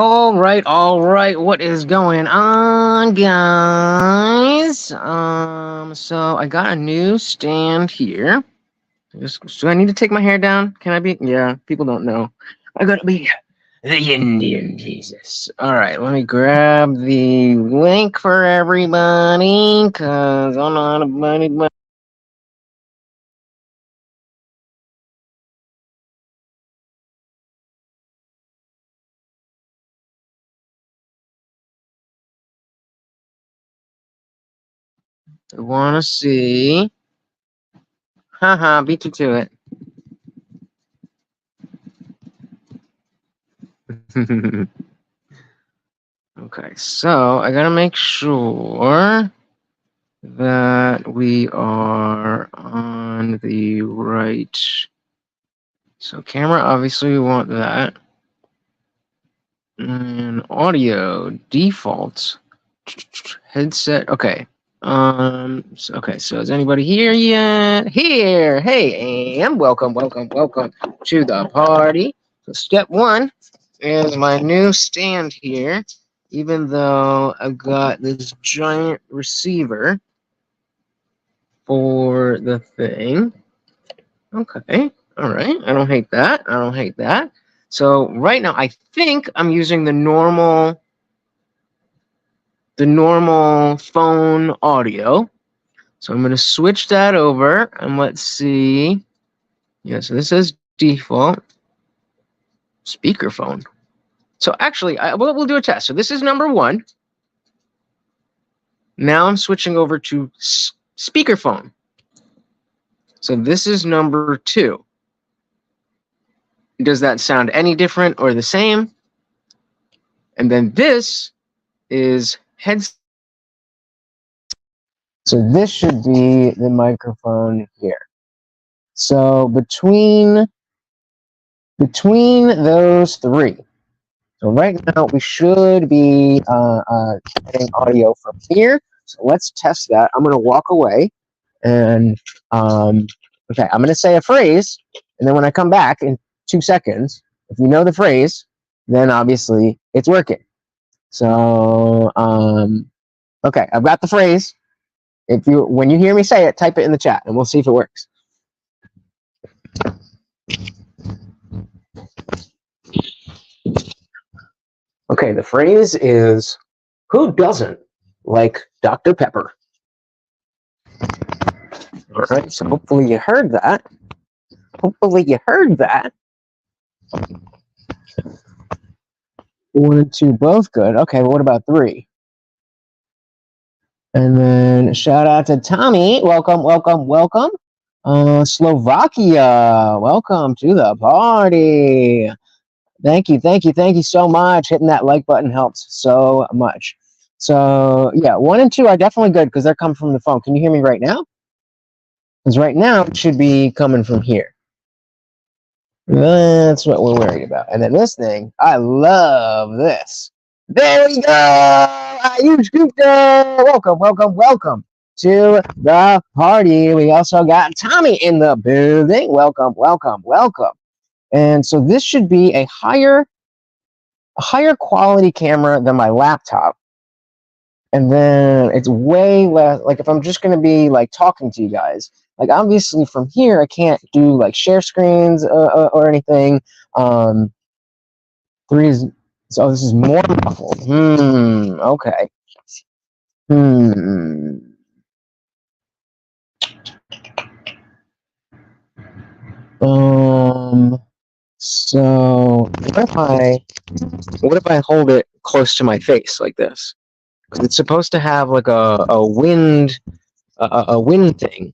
All right. What is going on, guys? So I got a new stand here. Do I need to take my hair down? Can I be? Yeah, people don't know. I gotta be the Indian Jesus. All right, let me grab the link for everybody, cause I'm not a bunny. I wanna see. Haha, beat you to it. Okay, so I gotta make sure that we are on the right. So camera, obviously we want that. And audio default headset. Okay. So is anybody here yet? Here. Hey, and welcome to the party. So step one is my new stand here. Even though I've got this giant receiver for the thing. Okay. All right. I don't hate that. So right now, I think I'm using the normal phone audio. So I'm going to switch that over and let's see. Yeah, so this is default speakerphone. So actually, we'll do a test. So this is number one. Now I'm switching over to speakerphone. So this is number two. Does that sound any different or the same? And then this is headset. So this should be the microphone here. So between those three, so right now we should be getting audio from here. So let's test that. I'm going to walk away and okay, I'm going to say a phrase, and then when I come back in 2 seconds, if you know the phrase, then obviously it's working. So okay, I've got the phrase. When you hear me say it, type it in the chat, and we'll see if it works. Okay, the phrase is, who doesn't like Dr. Pepper? All right, so hopefully you heard that. One and two both good. Okay, well, what about three? And then shout out to Tommy. Welcome. Slovakia, welcome to the party. Thank you so much. Hitting that like button helps so much. So yeah, one and two are definitely good because they're coming from the phone. Can you hear me right now? Because right now it should be coming from here. That's what we're worried about. And then this thing, I love this. There we go. Ayush Gupta. Welcome to the party. We also got Tommy in the building. Welcome. And so this should be a higher quality camera than my laptop. And then it's way less, like if I'm just going to be like talking to you guys, like obviously from here I can't do like share screens or anything. Three is, so this is more muffled. Okay. So what if I hold it close to my face like this? Because it's supposed to have like a wind thing.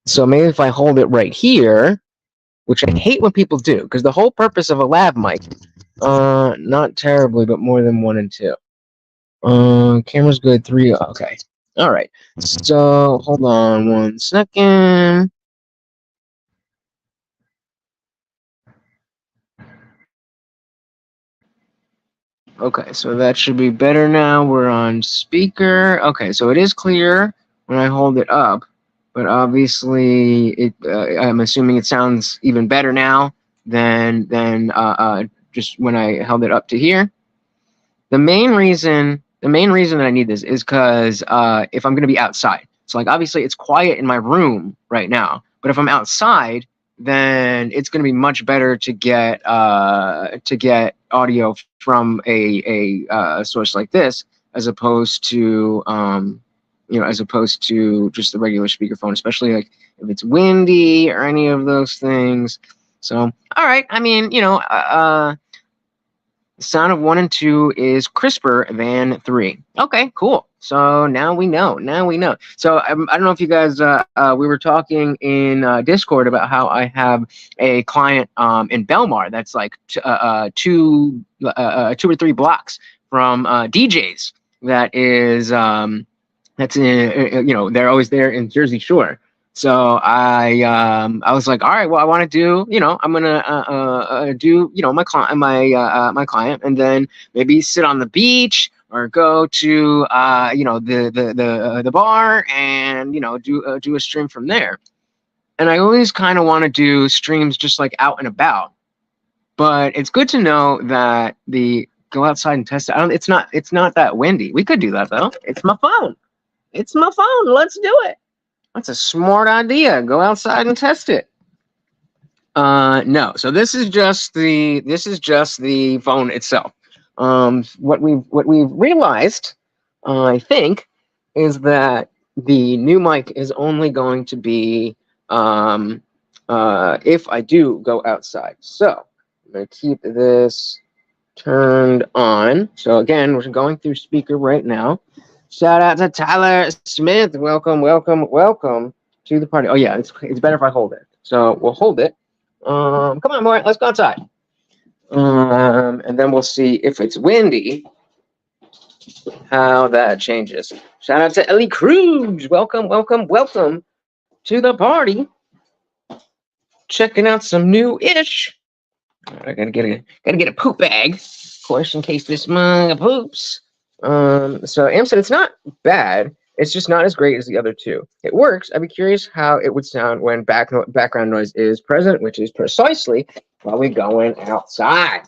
So maybe if I hold it right here, which I hate when people do, because the whole purpose of a lav mic, not terribly, but more than one and two. Camera's good, three, okay. All right, so hold on 1 second. Okay, so that should be better now. We're on speaker. Okay, so it is clear when I hold it up, but obviously I'm assuming it sounds even better now than just when I held it up to here. The main reason that I need this is because if I'm going to be outside, so like obviously it's quiet in my room right now, but if I'm outside, then it's going to be much better to get audio from a source like this, as opposed to as opposed to just the regular speakerphone, especially like if it's windy or any of those things. So, all right, I mean, the sound of 1 and 2 is crisper than 3. Okay, cool. So now we know. So I don't know if you guys, we were talking in Discord about how I have a client in Belmar that's like 2 or 3 blocks from DJs. That is that's in they're always there in Jersey Shore. So I was like, all right, well, I want to do, I'm gonna do, my client, and then maybe sit on the beach or go to, the bar and do a stream from there. And I always kind of want to do streams just like out and about. But it's good to know that the go outside and test it. It's not that windy. We could do that though. It's my phone. Let's do it. That's a smart idea. Go outside and test it. No. So this is just the phone itself. What we've realized, I think, is that the new mic is only going to be if I do go outside. So I'm going to keep this turned on. So again, we're going through speaker right now. Shout out to Tyler Smith. Welcome to the party. Oh yeah, it's better if I hold it. So we'll hold it. Come on, Mort, let's go outside. And then we'll see if it's windy, how that changes. Shout out to Ellie Cruz. Welcome to the party. Checking out some new-ish. I gotta get a poop bag, of course, in case this mug poops. So Am said it's not bad. It's just not as great as the other two. It works. I'd be curious how it would sound when background noise is present, which is precisely while we're going outside.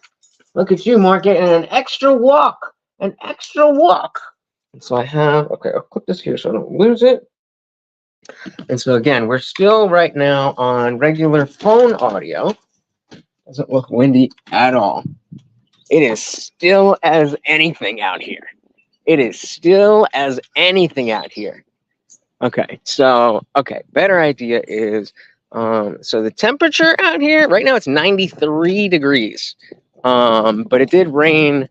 Look at you, Mark, getting an extra walk. And so I have, okay, I'll click this here so I don't lose it. And so again, we're still right now on regular phone audio. Doesn't look windy at all. It is still as anything out here. Okay, so, better idea is, so the temperature out here, right now it's 93 degrees. But it did rain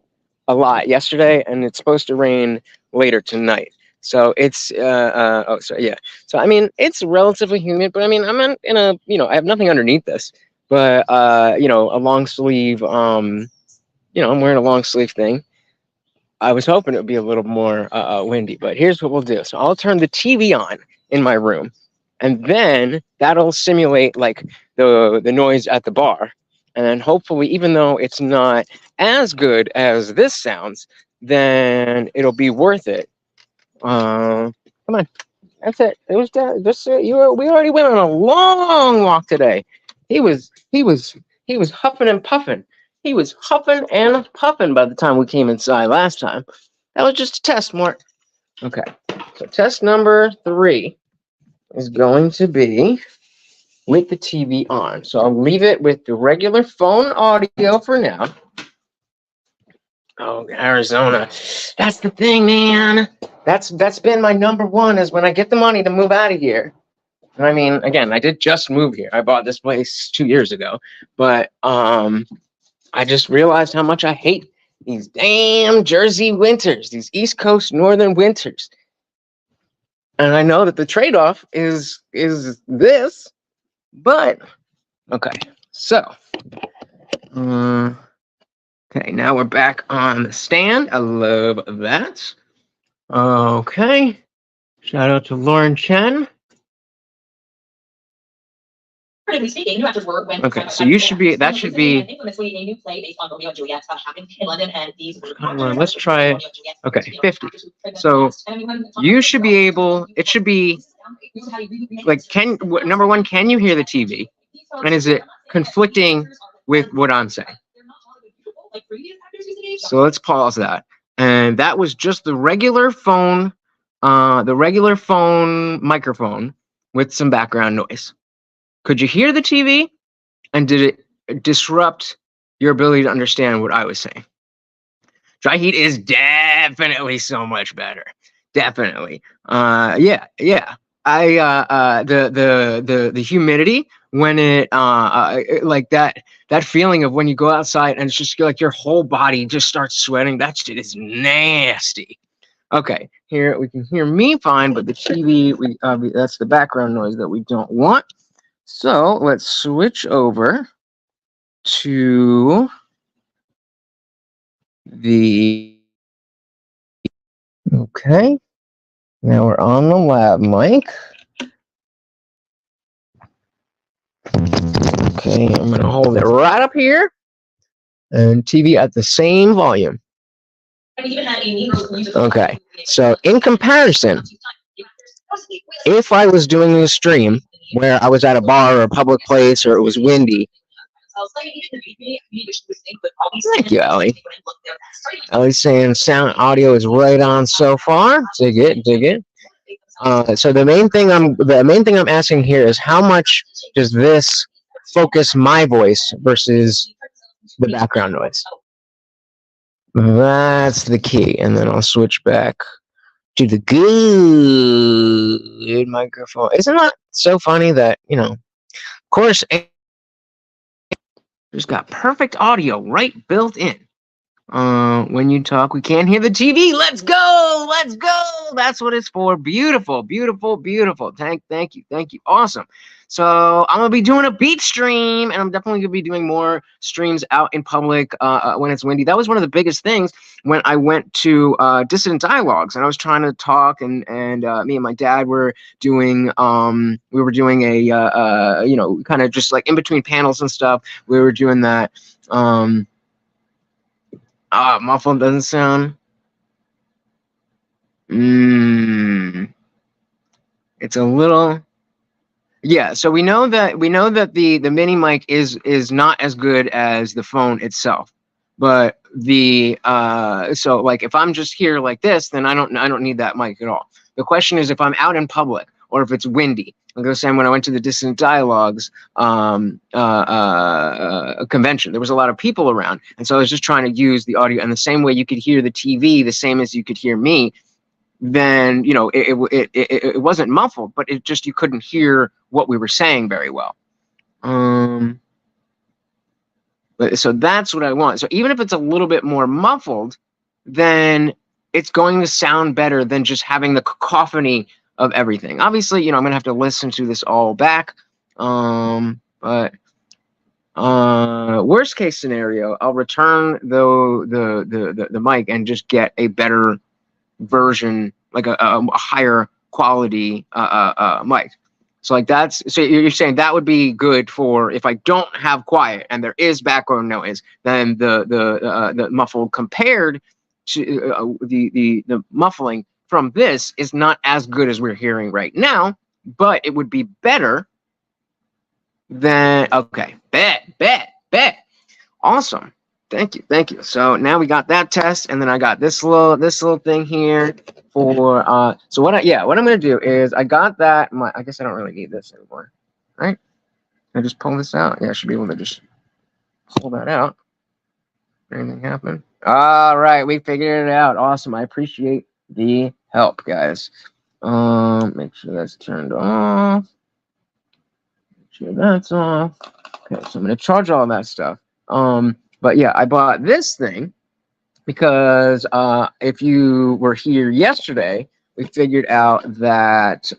a lot yesterday, and it's supposed to rain later tonight. So it's, So, I mean, it's relatively humid, but I mean, I'm in a, I have nothing underneath this, but, a long sleeve, I'm wearing a long sleeve thing. I was hoping it would be a little more windy, but here's what we'll do. So I'll turn the TV on in my room, and then that'll simulate like the noise at the bar. And then hopefully, even though it's not as good as this sounds, then it'll be worth it. Come on. That's it. It was we already went on a long walk today. He was huffing and puffing. He was huffing and puffing by the time we came inside last time. That was just a test, Mort. Okay, so test number 3 is going to be with the TV on. So I'll leave it with the regular phone audio for now. Oh, Arizona. That's the thing, man. That's been my number one, is when I get the money to move out of here. And I mean, again, I did just move here. I bought this place 2 years ago. But I just realized how much I hate these damn Jersey winters, these East Coast northern winters. And I know that the trade-off is this, but okay. So, okay, now we're back on the stand. I love that. Okay. Shout out to Lauren Chen. Speaking, new actors were when okay, so you should be, that should be, a new play based on Romeo and Juliet happening in London, and these let's try it. Okay, 50. So you should be able, it should be like, number one, can you hear the TV? And is it conflicting with what I'm saying? like previous actors use the age. So let's pause that. And that was just the regular phone microphone with some background noise. Could you hear the TV? And did it disrupt your ability to understand what I was saying? Dry heat is definitely so much better. Definitely. Yeah. The humidity when it like that feeling of when you go outside and it's just like your whole body just starts sweating. That shit is nasty. Okay, here we can hear me fine, but the TV that's the background noise that we don't want. So let's switch over to the okay. Now we're on the lab mic. Okay, I'm gonna hold it right up here and TV at the same volume. Okay, so in comparison, if I was doing a stream where I was at a bar or a public place or it was windy. Thank you, Ellie. Ellie's saying sound audio is right on so far. Dig it, dig it. So the main thing I'm asking here is how much does this focus my voice versus the background noise? That's the key, and then I'll switch back to the good microphone. Isn't that so funny that, you know, of course, just got perfect audio right built in. When you talk, we can't hear the TV. Let's go, let's go. That's what it's for. Beautiful, beautiful, beautiful. Thank you, awesome. So I'm gonna be doing a beach stream, and I'm definitely gonna be doing more streams out in public when it's windy. That was one of the biggest things when I went to Dissident Dialogues, and I was trying to talk, and me and my dad were doing we were doing a you know, kind of just like in between panels and stuff. We were doing that. My phone doesn't sound. It's a little. Yeah, so we know that the mini mic is not as good as the phone itself, but the so like if I'm just here like this, then I don't need that mic at all. The question is if I'm out in public or if it's windy. Like I was saying, when I went to the Dissident Dialogues convention, there was a lot of people around, and so I was just trying to use the audio. And the same way you could hear the TV, the same as you could hear me, then you know it wasn't muffled, but it just you couldn't hear what we were saying very well. So that's what I want. So even if it's a little bit more muffled, then it's going to sound better than just having the cacophony of everything. Obviously, you know, I'm gonna have to listen to this all back. But worst case scenario, I'll return the mic and just get a better version, like a higher quality mic. So like so you're saying that would be good for if I don't have quiet and there is background noise, then the muffled compared to the muffling from this is not as good as we're hearing right now, but it would be better than, okay, bet. Awesome. Thank you. So now we got that test, and then I got this little thing here for so what I'm gonna do is I got that, I guess I don't really need this anymore, right? I just pull this out. Yeah, I should be able to just pull that out. Anything happen? All right, we figured it out. Awesome. I appreciate the help, guys. Make sure that's turned off. Make sure that's off. Okay, so I'm gonna charge all that stuff. But yeah, I bought this thing because if you were here yesterday, we figured out that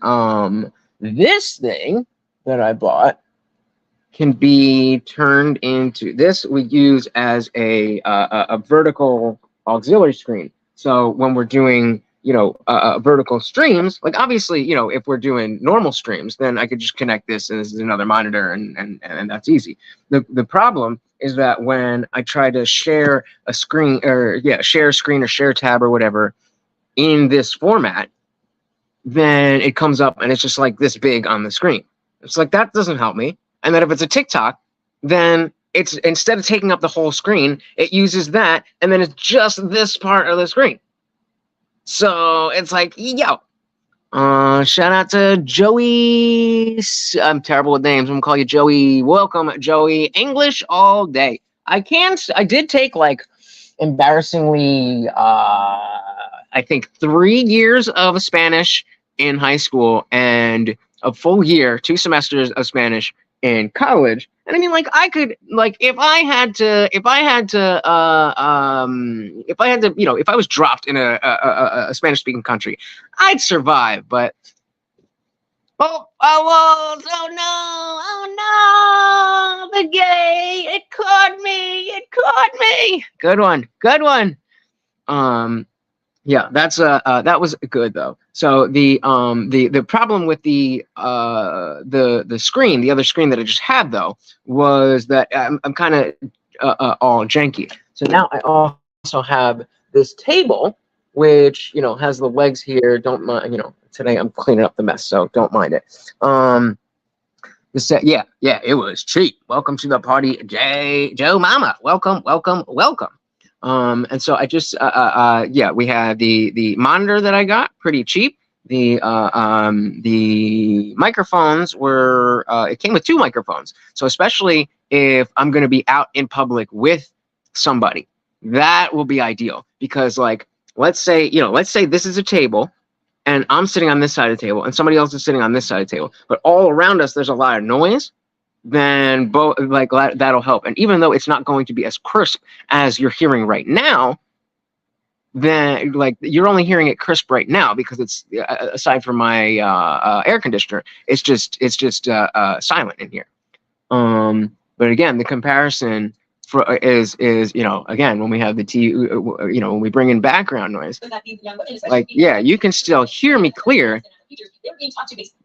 this thing that I bought can be turned into this. We use as a vertical auxiliary screen. So when we're doing, you know, vertical streams, like obviously, you know, if we're doing normal streams, then I could just connect this and this is another monitor, and that's easy. The problem is that when I try to share a screen, or share a screen or share tab or whatever in this format, then it comes up and it's just like this big on the screen. It's like that doesn't help me. And then if it's a TikTok, then it's instead of taking up the whole screen, it uses that, and then it's just this part of the screen. So it's like, yo. Shout out to Joey. I'm terrible with names. I'm gonna call you Joey. Welcome, Joey. English all day. I did take like embarrassingly, I think 3 years of Spanish in high school and a full year, 2 semesters of Spanish in college. And I mean, like, I could, like, if I had to, you know, if I was dropped in a Spanish-speaking country, I'd survive. But oh no, the gay, it caught me. Good one. Yeah, that was good though. So the problem with the screen, the other screen that I just had though, was that I'm kind of all janky. So now I also have this table, which, you know, has the legs here. Don't mind, you know, today I'm cleaning up the mess, so don't mind it. Yeah, it was cheap. Welcome to the party, Joe Mama. Welcome. And so I just yeah, we had the monitor that I got, pretty cheap. The microphones were it came with 2 microphones. So especially if I'm going to be out in public with somebody, that will be ideal, because like let's say this is a table and I'm sitting on this side of the table and somebody else is sitting on this side of the table, but all around us there's a lot of noise. Then both, like, that'll help. And even though it's not going to be as crisp as you're hearing right now, then like you're only hearing it crisp right now because it's aside from my air conditioner, it's just silent in here. But again, the comparison is you know, again, when we have the you know, when we bring in background noise, like, yeah, you can still hear me clear,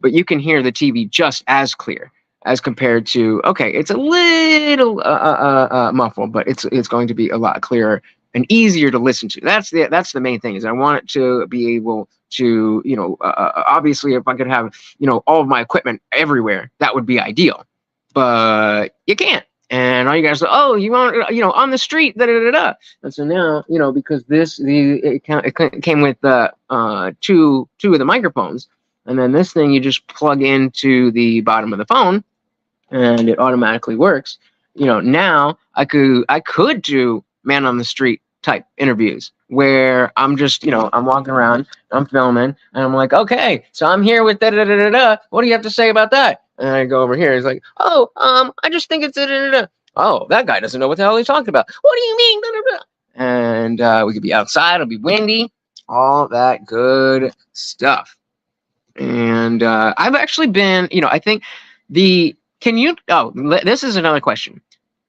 but you can hear the TV just as clear as compared to, okay, it's a little muffled, but it's going to be a lot clearer and easier to listen to. That's the main thing, is I want it to be able to, you know, obviously if I could have, you know, all of my equipment everywhere, that would be ideal, but you can't. And all you guys are, oh, you want, you know, on the street, da da da da. And so now, you know, because it came with two of the microphones, and then this thing you just plug into the bottom of the phone, and it automatically works. You know, now I could do man on the street type interviews where I'm just, you know, I'm walking around, I'm filming, and I'm like, okay, so I'm here with da da da da da. What do you have to say about that? And I go over here. It's like, oh, I just think it's da da da. Oh, that guy doesn't know what the hell he's talking about. What do you mean? Da, da, da. And we could be outside. It'll be windy. All that good stuff. And I've actually been, you know, I think this is another question.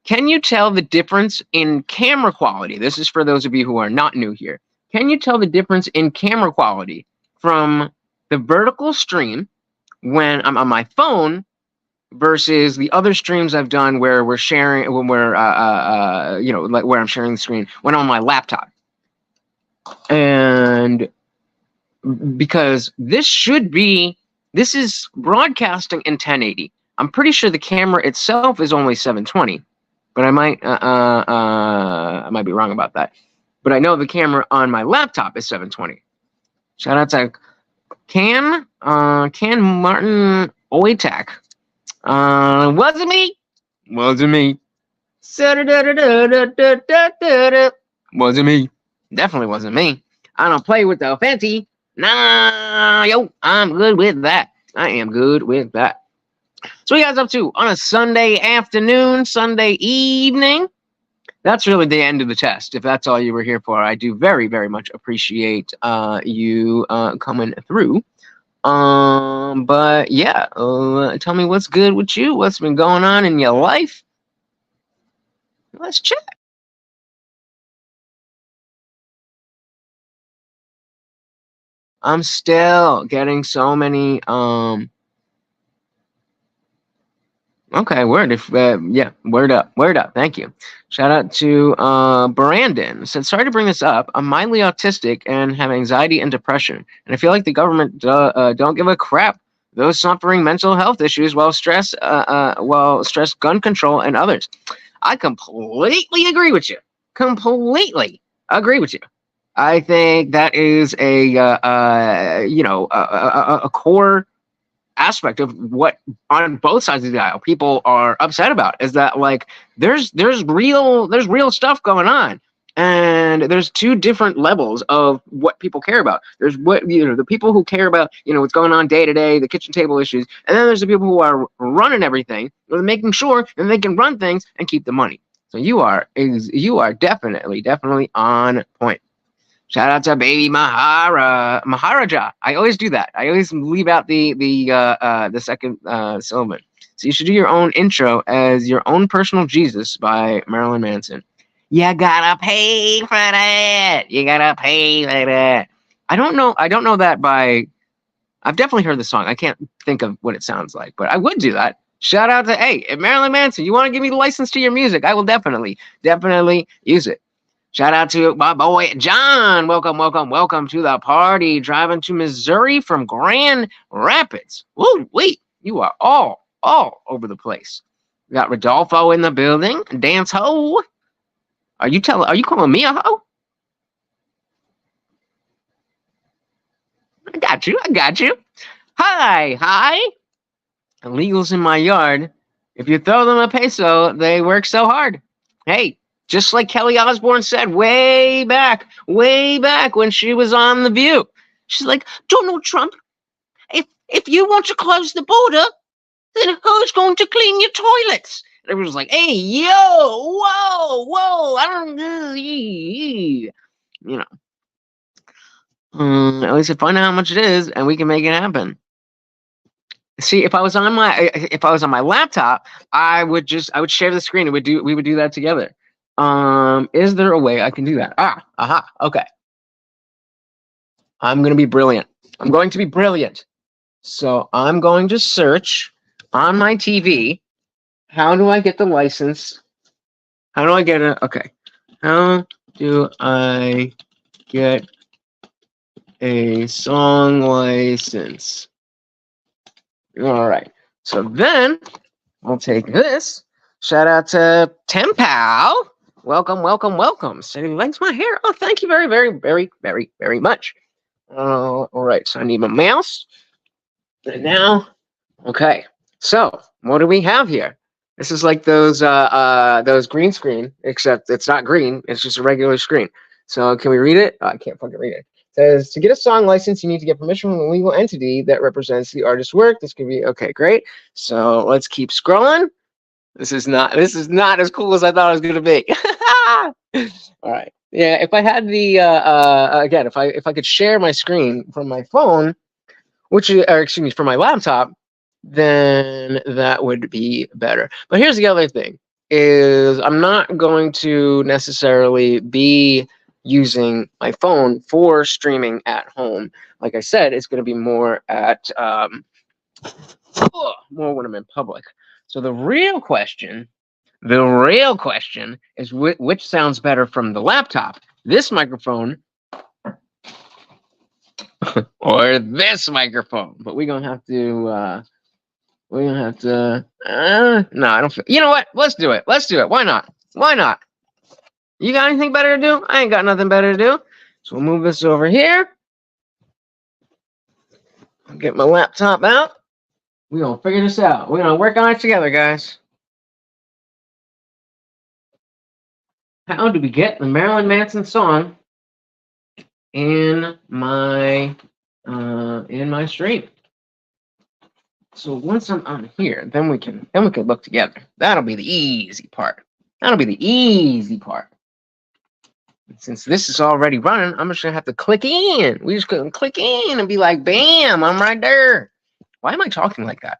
Can you tell the difference in camera quality? This is for those of you who are not new here. Can you tell the difference in camera quality from the vertical stream when I'm on my phone versus the other streams I've done where we're sharing, when we're, you know, like where I'm sharing the screen when I'm on my laptop? And because this is broadcasting in 1080. I'm pretty sure the camera itself is only 720, but I might be wrong about that. But I know the camera on my laptop is 720. Shout out to Can Martin Oitak. Wasn't me. Wasn't me. Wasn't me. Definitely wasn't me. I don't play with the fancy. Nah, yo, I'm good with that. I am good with that. So what you guys up to on a Sunday afternoon, Sunday evening? That's really the end of the test. If that's all you were here for, I do very, very much appreciate you coming through. But yeah, tell me what's good with you. What's been going on in your life? Let's chat. I'm still getting so many okay, word up. Thank you. Shout out to Brandon. Said, sorry to bring this up. I'm mildly autistic and have anxiety and depression, and I feel like the government don't give a crap. Those suffering mental health issues, while stress gun control and others. I completely agree with you. Completely agree with you. I think that is a core aspect of what on both sides of the aisle people are upset about is that like there's real stuff going on, and there's two different levels of what people care about. There's what the people who care about what's going on day to day, the kitchen table issues, and then there's the people who are running everything, making sure that they can run things and keep the money. So you are definitely on point. Shout out to baby Maharaja. I always do that. I always leave out the second syllable. So you should do your own intro as your own personal Jesus by Marilyn Manson. You gotta pay for that. You gotta pay for that. I don't know that by. I've definitely heard the song. I can't think of what it sounds like, but I would do that. Shout out to if Marilyn Manson, you want to give me the license to your music? I will definitely use it. Shout out to my boy John. Welcome to the party. Driving to Missouri from Grand Rapids. Woo, wait, you are all over the place. We got Rodolfo in the building. Dance ho. Are you calling me a hoe? I got you. Hi. Illegals in my yard. If you throw them a peso, they work so hard. Hey. Just like Kelly Osbourne said way back when she was on The View. She's like, Donald Trump, if you want to close the border, then who's going to clean your toilets? And everyone's like, hey, yo, whoa, I don't at least find out how much it is and we can make it happen. See, if I was on my laptop, I would share the screen and we would do that together. Is there a way I can do that? Okay. I'm going to be brilliant. So I'm going to search on my TV. How do I get the license? How do I get it? Okay. How do I get a song license? All right. So then I'll take this. Shout out to Tempal. Welcome. Said he likes my hair. Oh, thank you very much. All right, so I need my mouse. And now, okay. So what do we have here? This is like those green screen, except it's not green. It's just a regular screen. So can we read it? Oh, I can't fucking read it. It says to get a song license, you need to get permission from a legal entity that represents the artist's work. This could be okay. Great. So let's keep scrolling. This is not as cool as I thought it was gonna be. All right. Yeah, if I had the again, if I could share my screen from my phone, from my laptop, then that would be better. But here's the other thing: is I'm not going to necessarily be using my phone for streaming at home. Like I said, it's going to be more at more when I'm in public. So the real question is which sounds better from the laptop, this microphone or this microphone. But we're gonna have to no, I don't feel, you know what? Let's do it. Why not? You got anything better to do? I ain't got nothing better to do. So we'll move this over here. I'll get my laptop out. We're gonna figure this out. We're gonna work on it together, guys. How do we get the Marilyn Manson song in my stream? So once I'm on here, then we can look together. That'll be the easy part. Since this is already running, I'm just gonna have to click in. We just gonna click in and be like, bam, I'm right there. Why am I talking like that?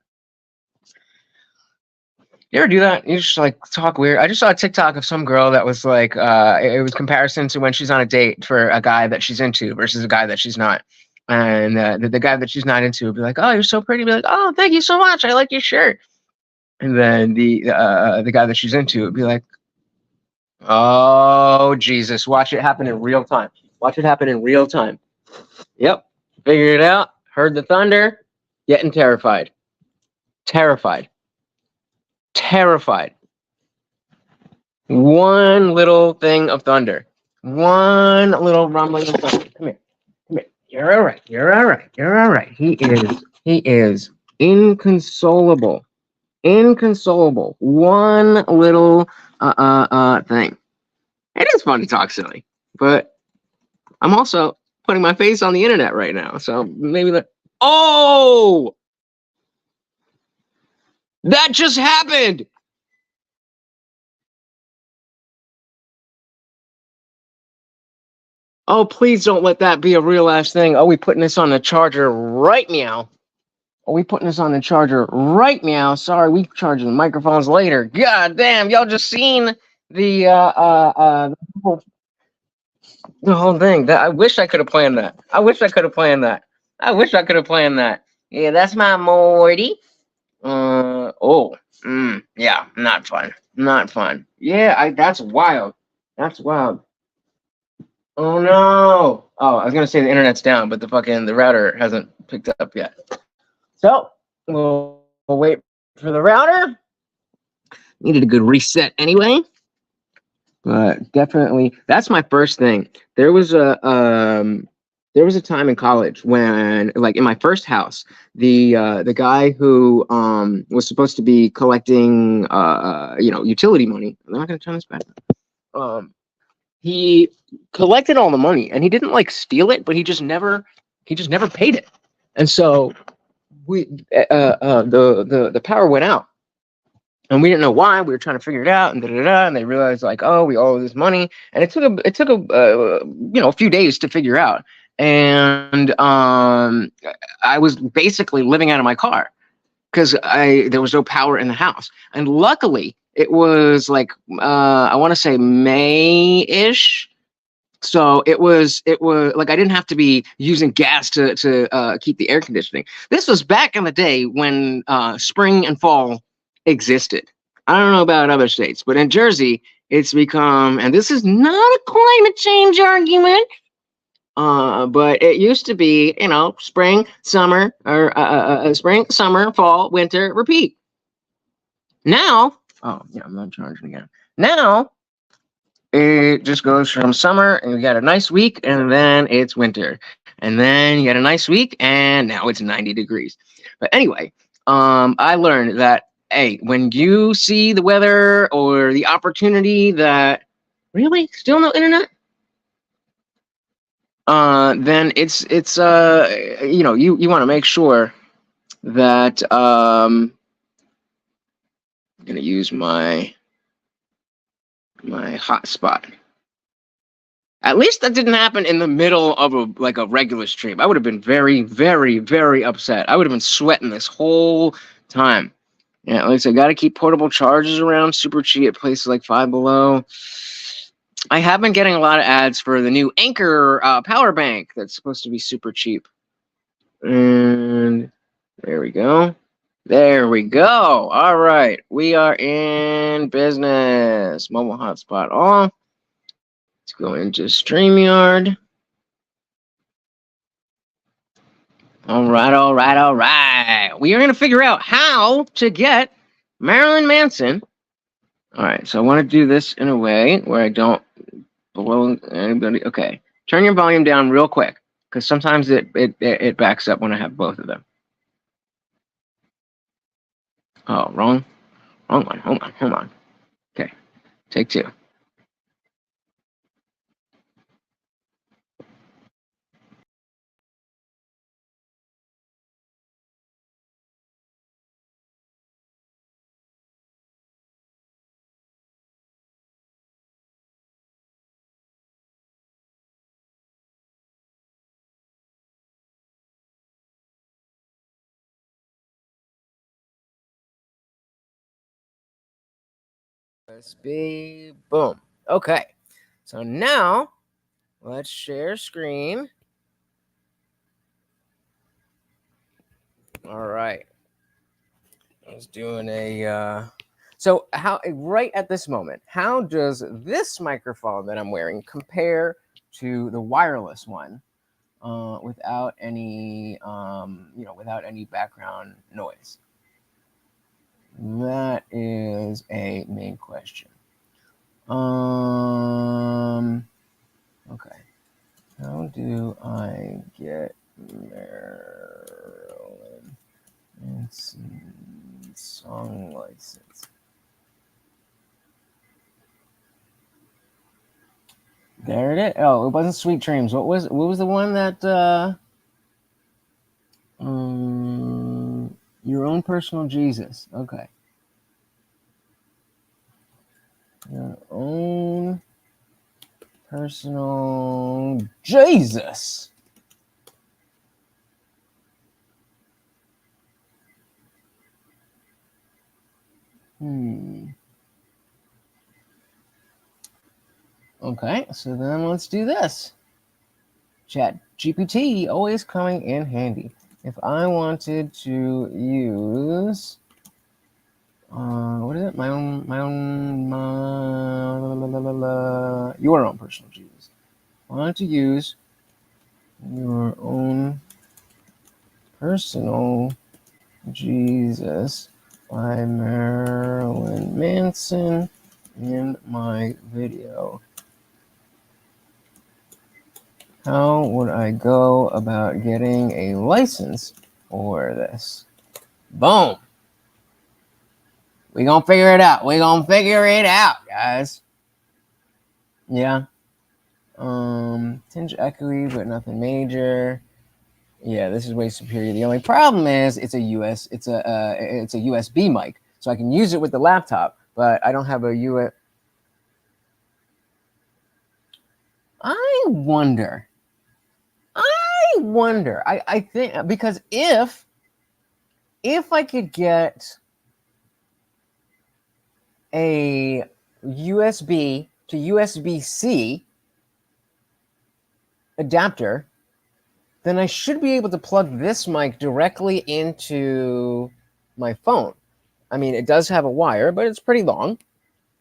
You ever do that? You just like talk weird. I just saw a TikTok of some girl that was like, it was comparison to when she's on a date for a guy that she's into versus a guy that she's not. And the guy that she's not into would be like, oh, you're so pretty. Be like, oh, thank you so much. I like your shirt. And then the guy that she's into would be like, oh, Jesus, watch it happen in real time. Yep. Figured it out. Heard the thunder. Getting terrified. One little thing of thunder. One little rumbling of thunder. Come here. Come here. You're all right. You're all right. You're all right. He is inconsolable. Inconsolable. One little thing. It is fun to talk silly, but I'm also putting my face on the internet right now. So maybe that. Oh, that just happened. Oh, please don't let that be a real ass thing. Are we putting this on the charger right meow? Are we putting this on the charger right meow? Sorry, we charging the microphones later. God damn, y'all just seen the the whole thing. That I wish I could have planned that. I wish I could have planned that. I wish I could have planned that. Yeah, that's my Morty. Yeah, not fun. Not fun. Yeah, that's wild. That's wild. Oh no. Oh, I was gonna say the internet's down, but the router hasn't picked up yet. So we'll wait for the router. Needed a good reset anyway. But definitely, that's my first thing. There was a time in college when, like, in my first house, the guy who was supposed to be collecting utility money. I'm not gonna turn this back. He collected all the money, and he didn't like steal it, but he just never paid it. And so we the power went out, and we didn't know why. We were trying to figure it out, and da da da. And they realized, like, oh, we owe this money, and it took a few days to figure out. And I was basically living out of my car because there was no power in the house. And luckily, it was like I want to say May-ish. So it was like I didn't have to be using gas to keep the air conditioning. This was back in the day when spring and fall existed. I don't know about other states, but in Jersey, it's become, and this is not a climate change argument, but it used to be, spring, summer, or spring, summer, fall, winter, repeat. Now, oh yeah, I'm not charging again. Now it just goes from summer and you got a nice week and then it's winter. And then you got a nice week and now it's 90 degrees. But anyway, I learned that, hey, when you see the weather or the opportunity that really still no internet, then you want to make sure that I'm gonna use my hotspot. At least that didn't happen in the middle of a regular stream. I would have been very, very, very upset. I would have been sweating this whole time. Yeah, like I said, got to keep portable chargers around. Super cheap at places like Five Below. I have been getting a lot of ads for the new Anker power bank that's supposed to be super cheap. And there we go. There we go. All right, we are in business. Mobile hotspot off. Let's go into StreamYard. All right, all right, all right. We are going to figure out how to get Marilyn Manson. All right, so I want to do this in a way where I don't blow anybody. Okay, turn your volume down real quick because sometimes it backs up when I have both of them. Oh, wrong one. Hold on. Okay, take two. USB, boom. Okay, so now let's share screen. All right. I was doing so how right at this moment, how does this microphone that I'm wearing compare to the wireless one without any without any background noise? That is a main question. Okay. How do I get Marilyn Manson song license? There it is. Oh, it wasn't Sweet Dreams. What was the one that Your Own Personal Jesus. Okay. Your Own Personal Jesus. Okay, so then let's do this. Chat GPT always coming in handy. If I wanted to use, what is it? Your Own Personal Jesus. I wanted to use Your Own Personal Jesus by Marilyn Manson in my video. How would I go about getting a license for this? Boom. We're going to figure it out. We're going to figure it out, guys. Yeah. Tinge echoey, but nothing major. Yeah, this is way superior. The only problem is it's a USB mic, so I can use it with the laptop, but I don't have a USB. I wonder. I think because if I could get a USB to USB-C adapter, then I should be able to plug this mic directly into my phone. I mean, it does have a wire, but it's pretty long.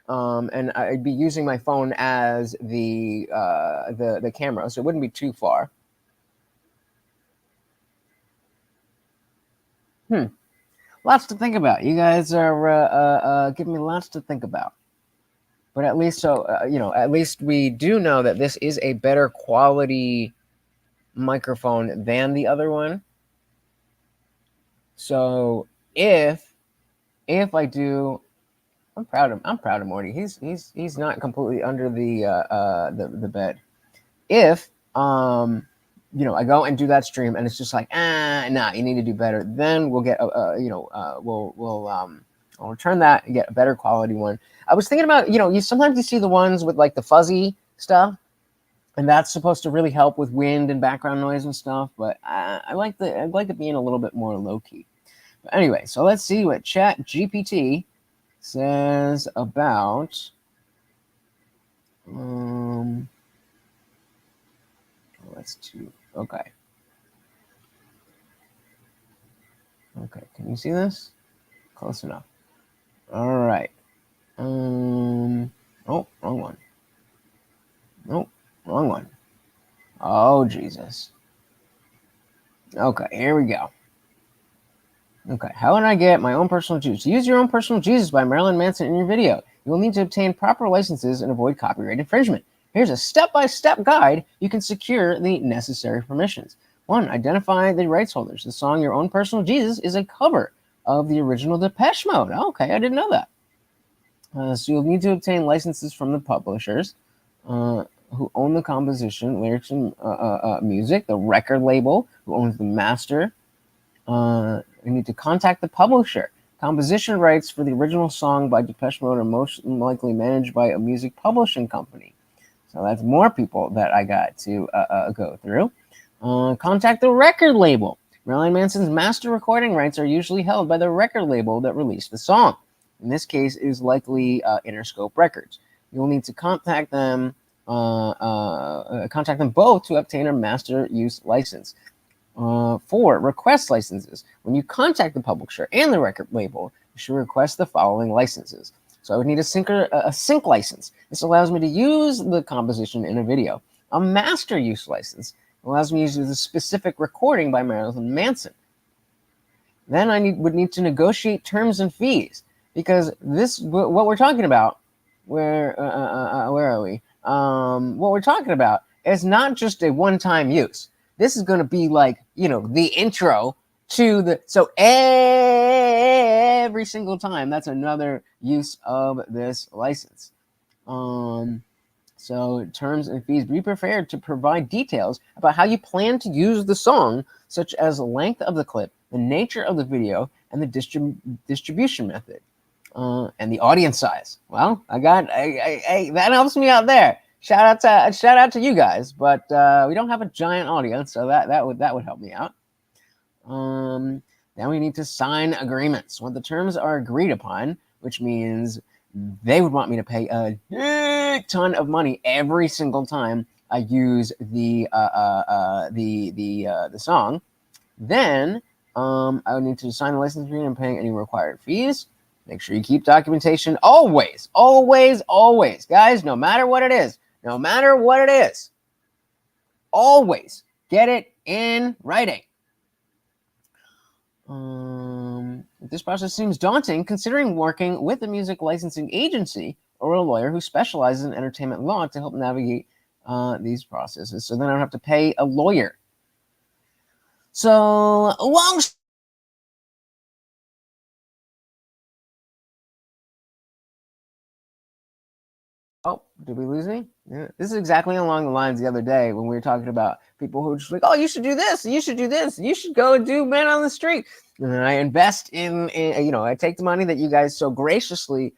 And I'd be using my phone as the camera, so it wouldn't be too far. Lots to think about. You guys are giving me lots to think about. But at least at least we do know that this is a better quality microphone than the other one. So if I do, I'm proud of Morty. He's not completely under the bed. If I go and do that stream and it's just like nah, you need to do better, then we'll get I'll return that and get a better quality one. I was thinking about you sometimes you see the ones with like the fuzzy stuff, and that's supposed to really help with wind and background noise and stuff, but I like it being a little bit more low-key. But anyway, so let's see what Chat GPT says about let's do okay, can you see this? Close enough. All right. Oh, wrong one. Nope, wrong one. Oh, Jesus. Okay, here we go. Okay, how would I get my own personal Jesus? To use Your Own Personal Jesus by Marilyn Manson in your video, you will need to obtain proper licenses and avoid copyright infringement. Here's a step-by-step guide you can secure the necessary permissions. 1. Identify the rights holders. The song Your Own Personal Jesus is a cover of the original Depeche Mode. Okay, I didn't know that. So you'll need to obtain licenses from the publishers who own the composition, lyrics, and music, the record label who owns the master. You need to contact the publisher. Composition rights for the original song by Depeche Mode are most likely managed by a music publishing company. So that's more people that I got to go through. Contact the record label. Marilyn Manson's master recording rights are usually held by the record label that released the song. In this case, it is likely Interscope Records. You'll need to contact them both to obtain a master use license. 4. Request licenses. When you contact the publisher and the record label, you should request the following licenses. So I would need a sync license. This allows me to use the composition in a video. A master use license allows me to use a specific recording by Marilyn Manson. Then I would need to negotiate terms and fees, because what we're talking about where are we? What we're talking about is not just a one-time use. This is going to be like, the intro to the, so every single time, that's another use of this license. So terms and fees, be prepared to provide details about how you plan to use the song, such as the length of the clip, the nature of the video, and the distribution method, and the audience size. Well, that helps me out there. Shout out to you guys, but we don't have a giant audience, so that would help me out. Then we need to sign agreements when the terms are agreed upon, which means they would want me to pay a ton of money every single time I use the song. Then I would need to sign the license agreement and paying any required fees. Make sure you keep documentation always, always, always, guys. No matter what it is, always get it in writing. This process seems daunting, considering working with a music licensing agency or a lawyer who specializes in entertainment law to help navigate these processes. So then I don't have to pay a lawyer. So long. Oh, did we lose me? Yeah. This is exactly along the lines the other day when we were talking about people who were just like, oh, you should do this, you should do this, you should go and do Man on the Street. And then I invest in I take the money that you guys so graciously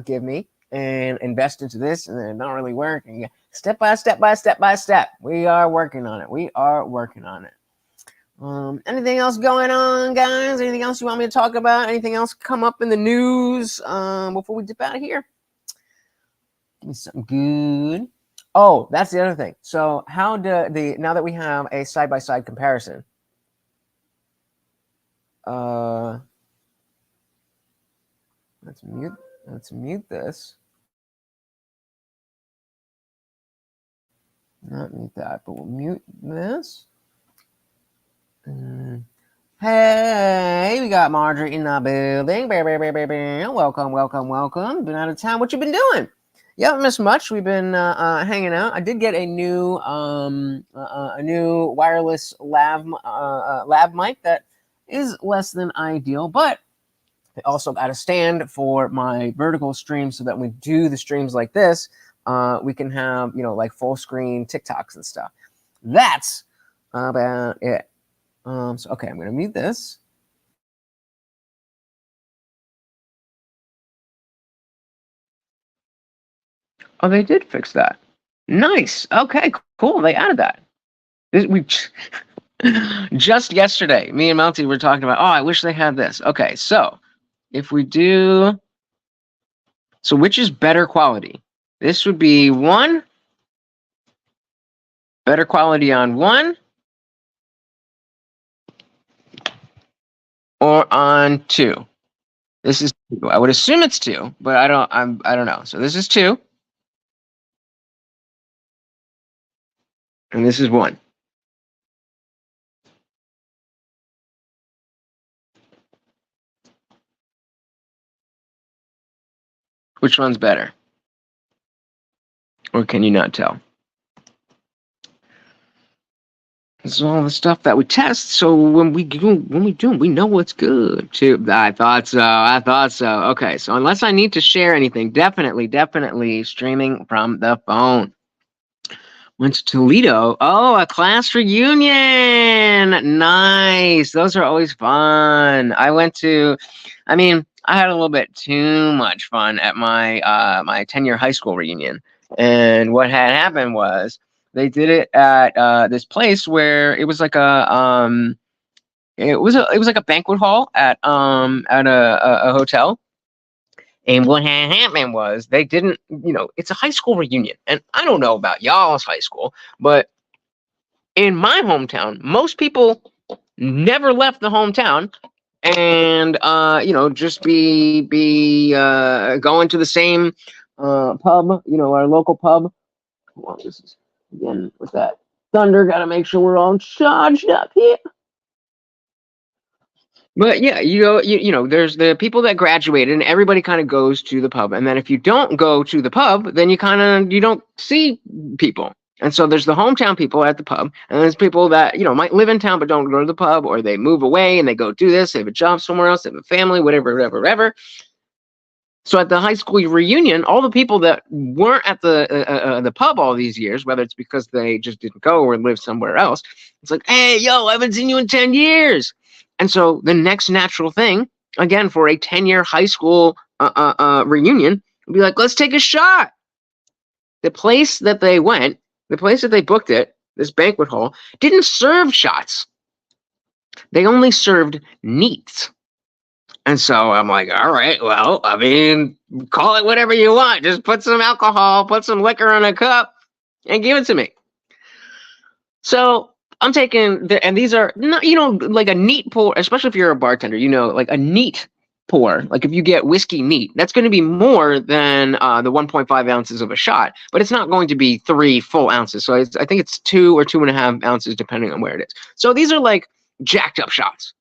give me and invest into this, and then it don't really work. And step by step, we are working on it. Anything else going on, guys? Anything else you want me to talk about? Anything else come up in the news before we dip out of here? Give me something good. Oh, that's the other thing. So now that we have a side-by-side comparison, let's mute this. Not mute that, but we'll mute this. Hey, we got Marjorie in the building. Welcome. Been out of town. What you been doing? You haven't missed much. We've been hanging out. I did get a new wireless lav mic that is less than ideal, but I also got a stand for my vertical stream so that when we do the streams like this, we can have like full screen TikToks and stuff. That's about it. So okay, I'm gonna mute this. Oh, they did fix that. Nice. Okay, cool. They added that. We just yesterday, me and Melty were talking about, oh, I wish they had this. Okay, so if we do, so which is better quality? This would be 1. Better quality on 1. Or on 2. This is 2. I would assume it's 2, but I don't know. So this is 2. And this is 1. Which one's better? Or can you not tell? This is all the stuff that we test, so when we do, we know what's good too. I thought so. Okay, so unless I need to share anything, definitely streaming from the phone. Went to Toledo. Oh, a class reunion. Nice. Those are always fun. I had a little bit too much fun at my my 10-year high school reunion. And what had happened was they did it at this place where it was like a banquet hall at a hotel. And what had happened was they didn't, it's a high school reunion. And I don't know about y'all's high school, but in my hometown, most people never left the hometown and, just be going to the same pub, our local pub. Well, this is, again, with that thunder, got to make sure we're all charged up here. But yeah, you know, there's the people that graduated, and everybody kind of goes to the pub. And then if you don't go to the pub, then you don't see people. And so there's the hometown people at the pub, and there's people that, you know, might live in town but don't go to the pub, or they move away and they go do this. They have a job somewhere else, they have a family, whatever. So at the high school reunion, all the people that weren't at the pub all these years, whether it's because they just didn't go or lived somewhere else, it's like, hey, yo, I haven't seen you in 10 years. And so the next natural thing, again, for a 10-year high school reunion, would be like, let's take a shot. The place that they went, the place that they booked it, this banquet hall, didn't serve shots. They only served neats. And so I'm like, all right, well, I mean, call it whatever you want. Just put some alcohol, put some liquor in a cup, and give it to me. So I'm taking, and these are, you know, like a neat pour, especially if you're a bartender, you know, like a neat pour. Like if you get whiskey neat, that's going to be more than the 1.5 ounces of a shot, but it's not going to be 3 full ounces. So I think it's 2 or 2.5 ounces, depending on where it is. So these are like jacked up shots.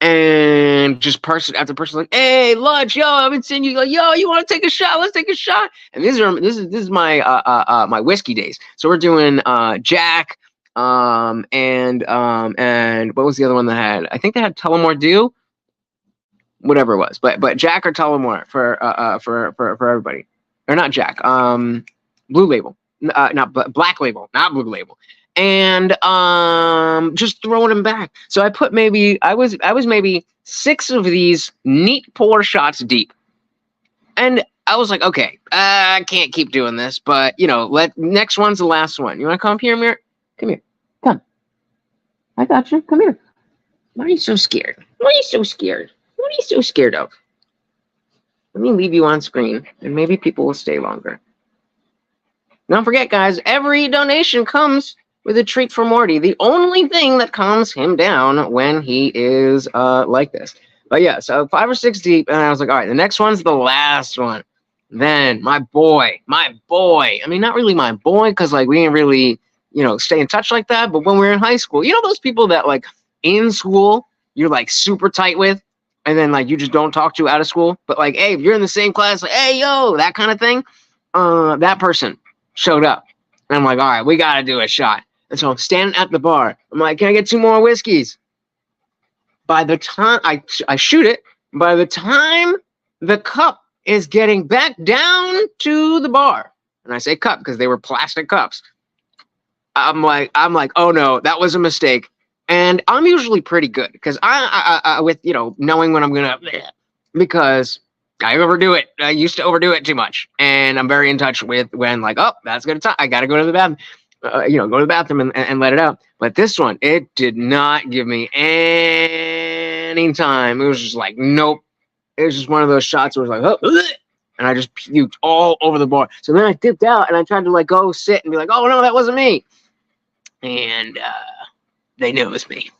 And just person after person, like, hey, lunch, yo, I haven't seen you. Like, yo, you want to take a shot? Let's take a shot. And this is my my whiskey days. So we're doing Jack, and what was the other one that had? I think they had Tullamore Dew, whatever it was. But Jack or Tullamore for everybody, or not Jack. Blue Label, not Black Label, not Blue Label. And just throwing them back. So I put I was maybe 6 of these neat pour shots deep, and I was like, okay, I can't keep doing this, but you know, next one's the last one. You want to come up here, Mir? Come here, come. I got you. Come here. Why are you so scared? Why are you so scared? What are you so scared of? Let me leave you on screen, and maybe people will stay longer. Don't forget, guys, every donation comes with a treat for Morty. The only thing that calms him down when he is like this. But yeah, so 5 or 6 deep, and I was like, all right, the next one's the last one. Then my boy. I mean, not really my boy, because like we didn't really, you know, stay in touch like that. But when we were in high school, you know, those people that like in school you're like super tight with, and then like you just don't talk to out of school. But like, hey, if you're in the same class, like, hey, yo, that kind of thing. That person showed up, and I'm like, all right, we got to do a shot. And so I'm standing at the bar. I'm like, can I get 2 more whiskeys? By the time I shoot it, by the time the cup is getting back down to the bar, and I say cup because they were plastic cups, I'm like, oh no, that was a mistake. And I'm usually pretty good because I with, you know, knowing when I'm gonna, because I overdo it. I used to overdo it too much, and I'm very in touch with when like, oh, that's gonna time. I gotta go to the bathroom. You know, go to the bathroom and let it out. But this one, it did not give me any time. It was just like, nope. It was just one of those shots where it was like, oh, and I just puked all over the bar. So then I dipped out and I tried to like go sit and be like, oh no, that wasn't me. And they knew it was me.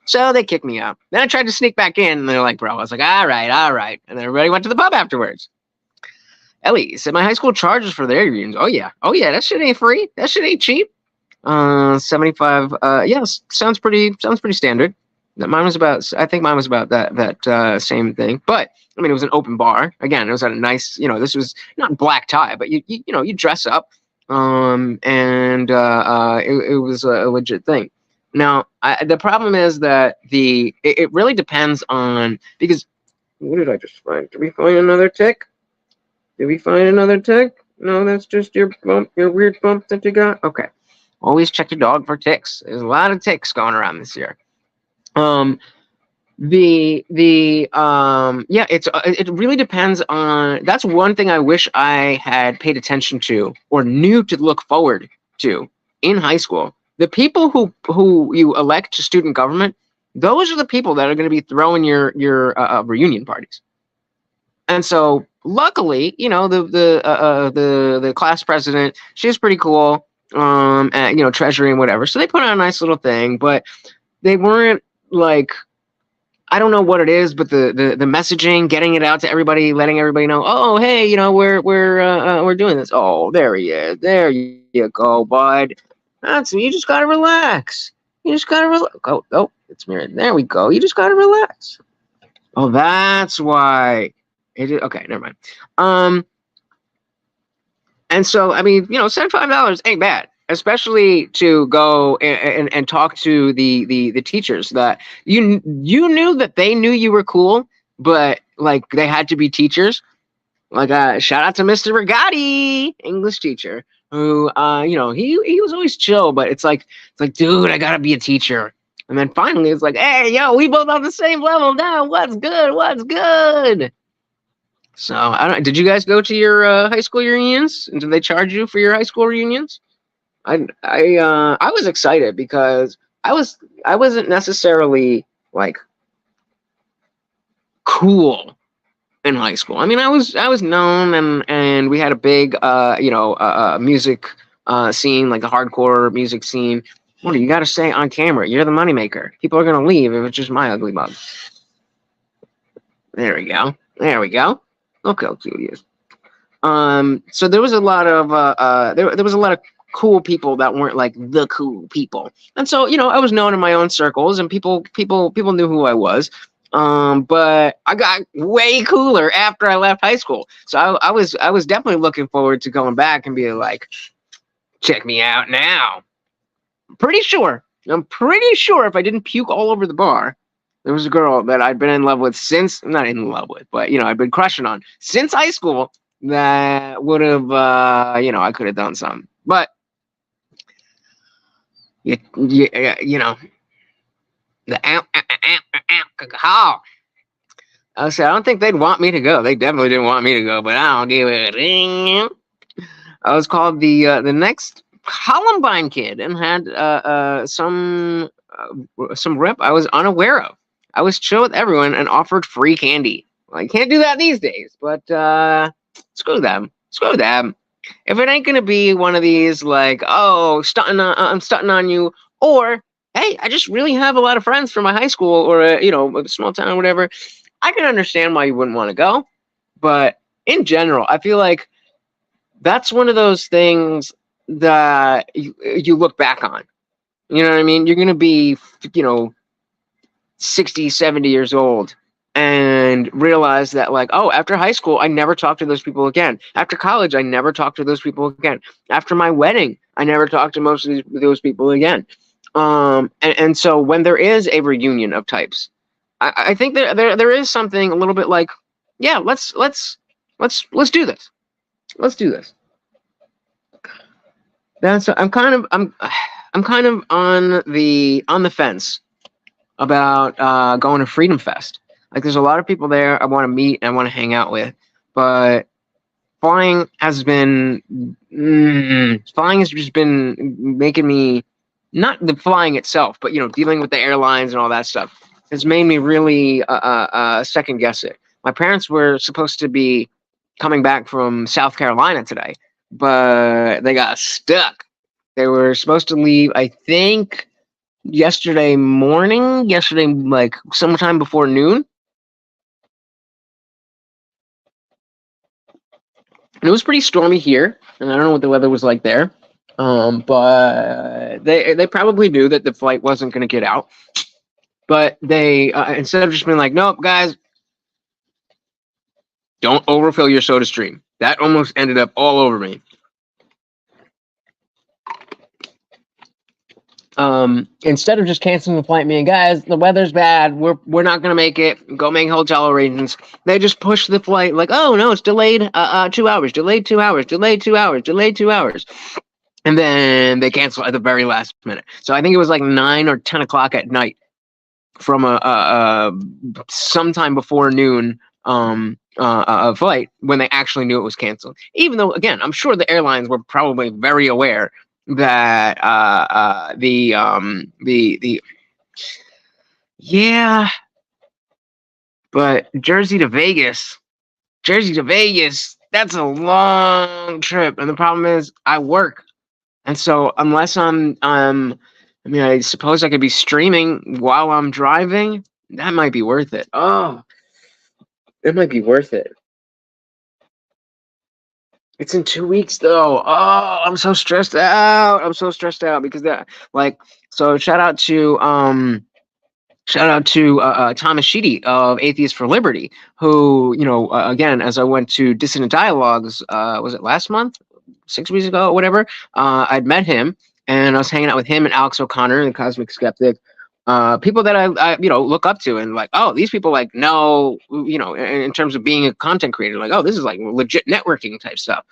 So they kicked me out. Then I tried to sneak back in, and they're like, bro. I was like, all right. And then everybody went to the pub afterwards. Ellie said my high school charges for their reunions. Oh yeah, that shit ain't free. That shit ain't cheap. 75. Yeah, sounds pretty standard. Mine was about. I think mine was about that same thing. But I mean, it was an open bar. Again, it was at a nice. You know, this was not black tie, but you know, you dress up. And it was a legit thing. Now, the problem is that it really depends on, because what did I just find? Did we find another tick? Did we find another tick? No, that's just your bump, your weird bump that you got. Okay. Always check your dog for ticks. There's a lot of ticks going around this year. Yeah, it really depends on. That's one thing I wish I had paid attention to or knew to look forward to in high school. The people who you elect to student government, those are the people that are going to be throwing your reunion parties. And so, luckily, you know, the class president, she's pretty cool, and, you know, treasury and whatever. So they put on a nice little thing, but they weren't like, I don't know what it is, but the messaging, getting it out to everybody, letting everybody know, oh, hey, you know, we're doing this. Oh, there he is. There you go, bud. You just gotta relax. You just gotta relax. Oh, it's mirrored. There we go. You just gotta relax. Oh, that's why. Okay, never mind. And so, I mean, $75 ain't bad, especially to go and talk to the teachers that you knew that they knew you were cool, but like they had to be teachers. Like, shout out to Mr. Rigotti, English teacher, who, he was always chill, but it's like, dude, I gotta be a teacher. And then finally, it's like, hey, yo, we both on the same level now. What's good? What's good? So, I don't. Did you guys go to your high school reunions? And did they charge you for your high school reunions? I was excited because I wasn't necessarily like cool in high school. I mean, I was known, and we had a big music scene, like a hardcore music scene. What do you got to say on camera? You're the moneymaker. People are gonna leave if it's just my ugly mug. There we go. There we go. Look how cute he is. So there was a lot of there was a lot of cool people that weren't like the cool people, and so I was known in my own circles, and people knew who I was. But I got way cooler after I left high school, so I was definitely looking forward to going back and being like, check me out now. I'm pretty sure if I didn't puke all over the bar, there was a girl that I'd been in love with since, not in love with, but I'd been crushing on since high school that would have I could have done something. But the alcohol. I said, I don't think they'd want me to go. They definitely didn't want me to go, but I'll give it a ring. I was called the next Columbine kid and had some rep I was unaware of. I was chill with everyone and offered free candy. Well, I can't do that these days, but screw them. Screw them. If it ain't gonna be one of these like, oh, I'm stunting on you, or hey, I just really have a lot of friends from my high school or a small town or whatever, I can understand why you wouldn't want to go. But in general, I feel like that's one of those things that you look back on. You know what I mean? You're going to be, 60, 70 years old and realize that like, oh, after high school, I never talked to those people again. After college, I never talked to those people again. After my wedding, I never talked to most of those people again. And so when there is a reunion of types, I think there is something a little bit like, yeah, let's do this. Let's do this. That's I'm kind of on the fence about going to Freedom Fest. Like, there's a lot of people there I want to meet and I want to hang out with, but flying has just been making me, not the flying itself, but dealing with the airlines and all that stuff has made me really second guess it. My parents were supposed to be coming back from South Carolina today, but they got stuck. They were supposed to leave, I think, yesterday like sometime before noon. And it was pretty stormy here, and I don't know what the weather was like there. But they probably knew that the flight wasn't going to get out. But they, instead of just being like, nope, guys, don't overfill your soda stream. That almost ended up all over me. Instead of just canceling the flight, me and guys, the weather's bad. We're not gonna make it. Go make hotel arrangements. They just push the flight like, oh no, it's delayed 2 hours, delayed 2 hours, delayed 2 hours, delayed 2 hours. And then they cancel at the very last minute. So I think it was like 9 or 10 o'clock at night from a sometime before noon flight when they actually knew it was canceled. Even though, again, I'm sure the airlines were probably very aware that yeah, but Jersey to Vegas, that's a long trip, and the problem is I work, and so unless I suppose I could be streaming while I'm driving. That might be worth it. Oh, it might be worth it. It's in 2 weeks though. Oh, I'm so stressed out. Because that, like, so shout out to Shout out to Thomas Sheedy of Atheists for Liberty, who, again, as I went to Dissident Dialogues, was it last month, 6 weeks ago, or whatever, I'd met him, and I was hanging out with him and Alex O'Connor, the Cosmic Skeptic, people that I look up to, and like, oh, these people like know, in terms of being a content creator, like, oh, this is like legit networking type stuff.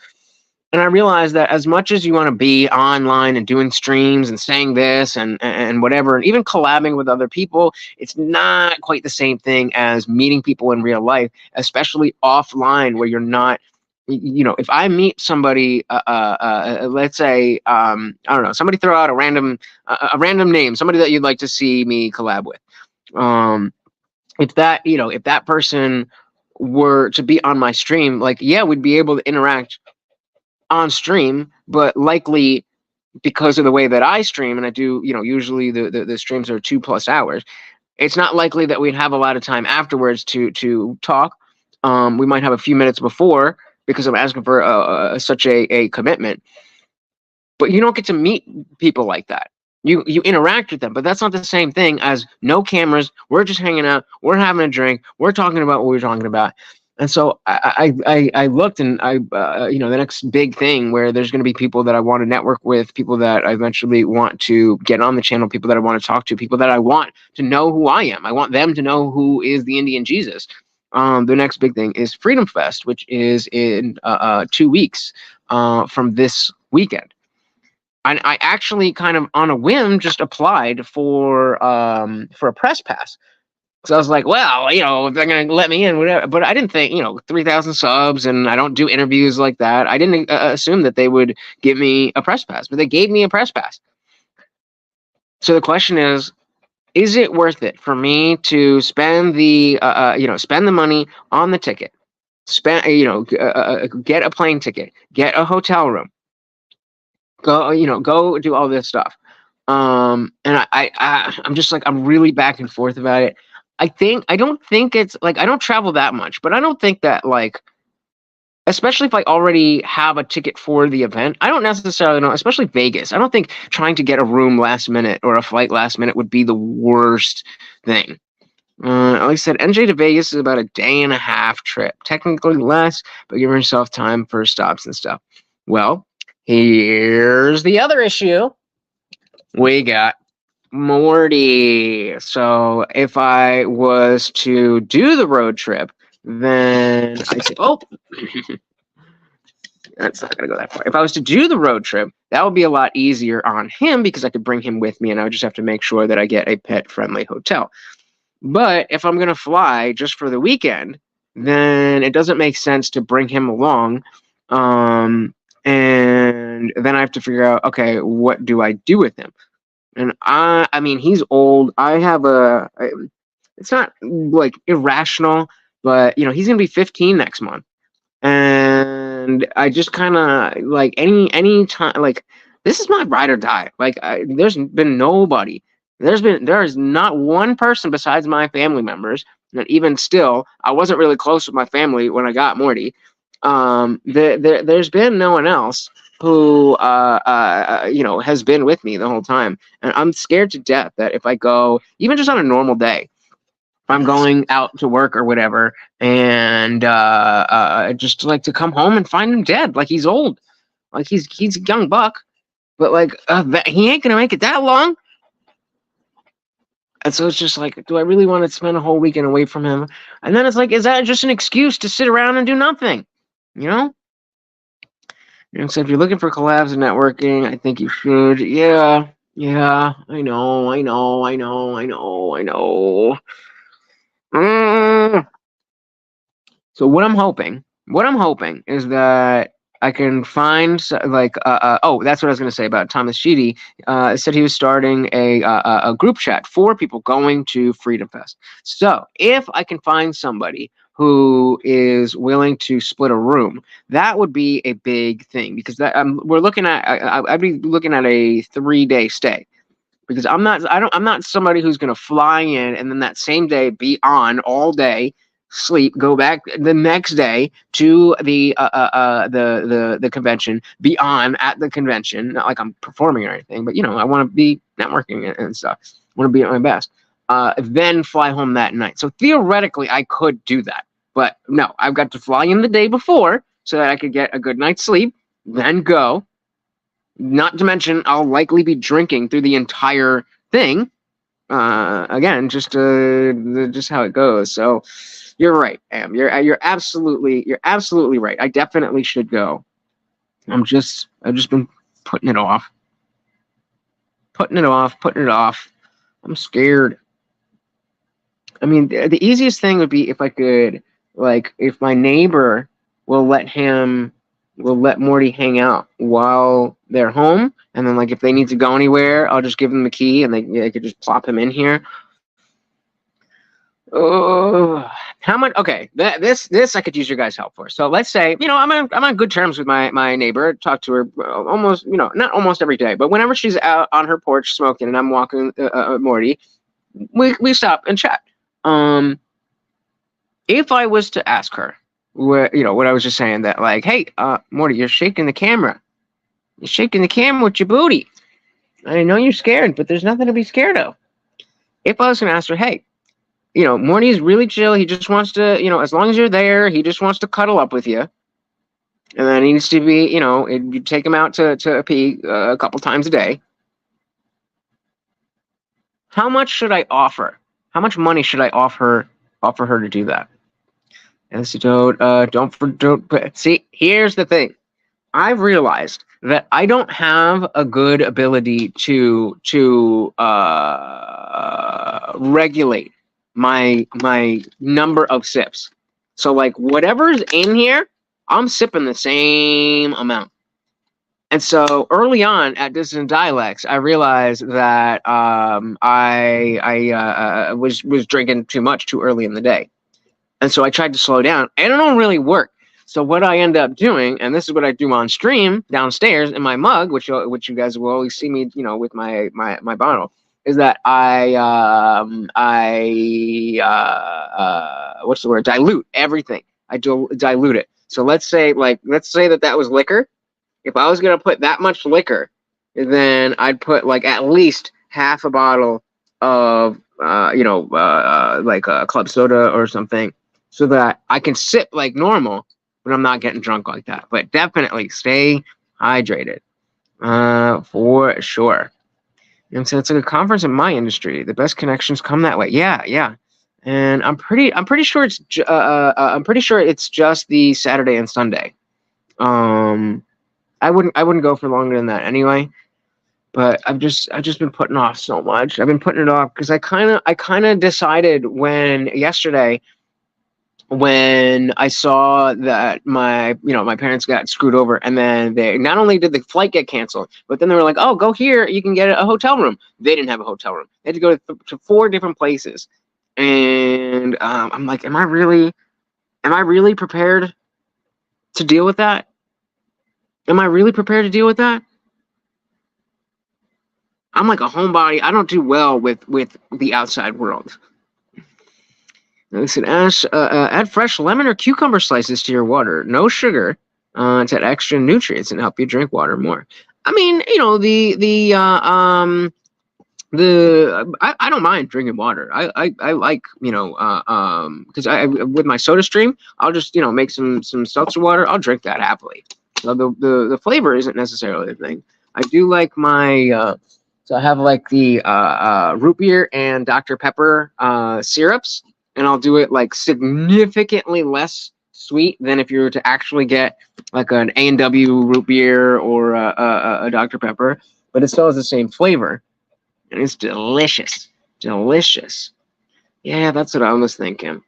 And I realized that as much as you want to be online and doing streams and saying this and whatever, and even collabing with other people, it's not quite the same thing as meeting people in real life, especially offline where you're not, if I meet somebody, let's say, I don't know, somebody throw out a random name, somebody that you'd like to see me collab with. If that person were to be on my stream, like, yeah, we'd be able to interact on stream, but likely because of the way that I stream, and I do, usually the streams are 2+ hours, it's not likely that we'd have a lot of time afterwards to talk. We might have a few minutes before because I'm asking for such a commitment, but you don't get to meet people like that. You interact with them, but that's not the same thing as no cameras. We're just hanging out. We're having a drink. We're talking about what we're talking about. And so I looked, and the next big thing where there's going to be people that I want to network with, people that I eventually want to get on the channel, people that I want to talk to, people that I want to know who I am. I want them to know who is the Indian Jesus. The next big thing is Freedom Fest, which is in 2 weeks from this weekend. And I actually kind of on a whim just applied for a press pass. So I was like, well, if they're going to let me in, whatever. But I didn't think, 3,000 subs, and I don't do interviews like that. I didn't assume that they would give me a press pass, but they gave me a press pass. So the question is it worth it for me to spend the, spend the money on the ticket, get a plane ticket, get a hotel room, go do all this stuff. And I'm just like, I'm really back and forth about it. I don't think it's like, I don't travel that much, but I don't think that, like, especially if I already have a ticket for the event, I don't necessarily know, especially Vegas. I don't think trying to get a room last minute or a flight last minute would be the worst thing. Like I said, NJ to Vegas is about a 1.5-day trip. Technically less, but give yourself time for stops and stuff. Well, here's the other issue. We got Morty. So if I was to do the road trip, then I say, oh, that's not going to go that far. If I was to do the road trip, that would be a lot easier on him because I could bring him with me, and I would just have to make sure that I get a pet-friendly hotel. But if I'm going to fly just for the weekend, then it doesn't make sense to bring him along. And then I have to figure out, okay, what do I do with him? And I mean, he's old. It's not like irrational, but he's gonna be 15 next month, and I just kind of like any time, like, this is my ride or die. Like, there's been nobody. There is not one person besides my family members, and even still, I wasn't really close with my family when I got Morty. There's been no one else who has been with me the whole time, and I'm scared to death that if I go, even just on a normal day, if I'm going out to work or whatever, and just like to come home and find him dead, like he's old, like he's a young buck, but like he ain't gonna make it that long. And so it's just like, do I really want to spend a whole weekend away from him? And then it's like, is that just an excuse to sit around and do nothing? And so if you're looking for collabs and networking, I think you should. Yeah, I know. So what I'm hoping is that I can find, like, oh, that's what I was going to say about Thomas Sheedy. Said he was starting a group chat for people going to Freedom Fest. So if I can find somebody who is willing to split a room, that would be a big thing, because we're looking at, I'd be looking at a 3-day stay, because I'm not somebody who's going to fly in and then that same day be on all day, sleep, go back the next day to the convention, be on at the convention, not like I'm performing or anything, but I want to be networking and stuff. I want to be at my best. then fly home that night. So theoretically, I could do that. But no, I've got to fly in the day before so that I could get a good night's sleep, then go. Not to mention, I'll likely be drinking through the entire thing. Again, just how it goes. So you're right, Am. You're absolutely right. I definitely should go. I've just been putting it off. Putting it off. I'm scared. I mean, the easiest thing would be if I could, like, if my neighbor will let Morty hang out while they're home, and then, like, if they need to go anywhere, I'll just give them the key, and they could just plop him in here. Oh, how much? Okay, this I could use your guys' help for. So let's say, I'm on good terms with my neighbor. Talk to her almost, not almost every day, but whenever she's out on her porch smoking and I'm walking Morty, we stop and chat. If I was to ask her, what I was just saying, that like, hey, Morty, you're shaking the camera. You're shaking the camera with your booty. I know you're scared, but there's nothing to be scared of. If I was going to ask her, hey, Morty's really chill. He just wants to, as long as you're there, he just wants to cuddle up with you. And then he needs to be, you take him out to pee a couple times a day. How much should I offer? How much money should I offer her to do that? And so don't see, here's the thing. I've realized that I don't have a good ability to regulate my number of sips. So like whatever's in here, I'm sipping the same amount. And so early on at Dissident Dialects, I realized that I was drinking too much too early in the day. And so I tried to slow down, and it don't really work. So what I end up doing, and this is what I do on stream downstairs in my mug, which you guys will always see me, with my bottle, is that what's the word? Dilute everything. I dilute it. So let's say that was liquor. If I was gonna put that much liquor, then I'd put like at least half a bottle of like a club soda or something, so that I can sip like normal, but I'm not getting drunk like that. But definitely stay hydrated, for sure. And so it's like a conference in my industry. The best connections come that way. Yeah. And I'm pretty sure it's just the Saturday and Sunday. I wouldn't go for longer than that anyway. But I've just been putting off so much. I've been putting it off because I kind of decided yesterday when I saw that my parents got screwed over, and then they not only did the flight get canceled, but then they were like, oh, go here, you can get a hotel room. They didn't have a hotel room. They had to go to 4 different places. And I'm like, am I really prepared to deal with that? Am I really prepared to deal with that? I'm like a homebody. I don't do well with the outside world. Listen, add fresh lemon or cucumber slices to your water. No sugar to add extra nutrients and help you drink water more. I mean, I don't mind drinking water. I like, because I with my soda stream, I'll just make some seltzer water. I'll drink that happily. So the flavor isn't necessarily the thing. I do like my so I have like the root beer and Dr. Pepper syrups, and I'll do it like significantly less sweet than if you were to actually get like an A&W root beer or a Dr. Pepper, but it still has the same flavor, and it's delicious. Delicious. Yeah, that's what I was thinking.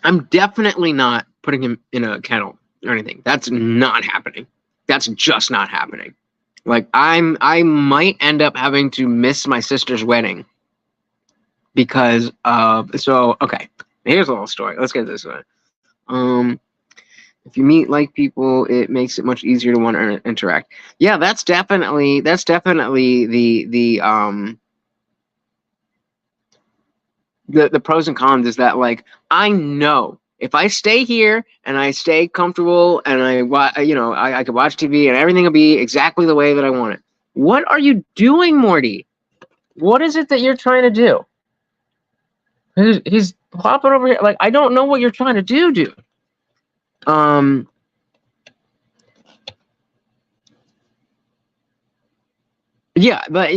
I'm definitely not putting him in a kettle or anything. That's not happening. That's just not happening. Like I might end up having to miss my sister's wedding because of okay. Here's a little story. Let's get this one. If you meet like people, it makes it much easier to want to interact. Yeah, that's definitely the pros and cons is that like I know if I stay here and I stay comfortable and I could watch TV and everything will be exactly the way that I want it. What are you doing, Morty? What is it that you're trying to do? He's popping over here. Like, I don't know what you're trying to do, dude. Yeah, but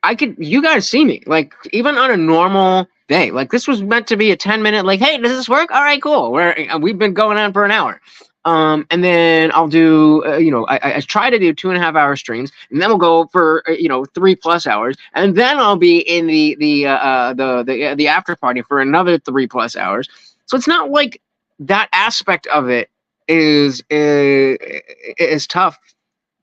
I could. You guys see me, like, even on a normal day. Like, this was meant to be a 10-minute. Like, hey, does this work? All right, cool. We've been going on for an hour. And then I'll do. I try to do 2.5-hour streams, and then we'll go for 3+ hours, and then I'll be in the after party for another 3+ hours. So it's not like that aspect of it is tough.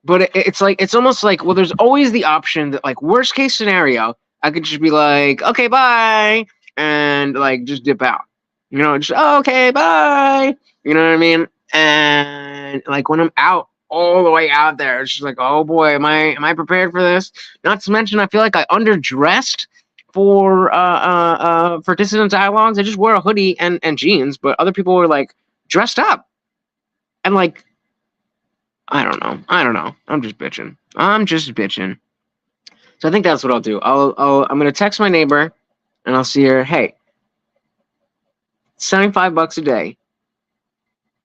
But it's almost like, well, there's always the option that, like, worst case scenario, I could just be like, okay, bye, and like just dip out, just okay, bye, you know what I mean? And like when I'm out all the way out there, it's just like, oh boy, am I prepared for this? Not to mention, I feel like I underdressed for Dissident Dialogues. I just wore a hoodie and jeans, but other people were like dressed up, and like, I don't know. I'm just bitching. So I think that's what I'll do. I'm gonna text my neighbor, and I'll see her. Hey, $75 a day.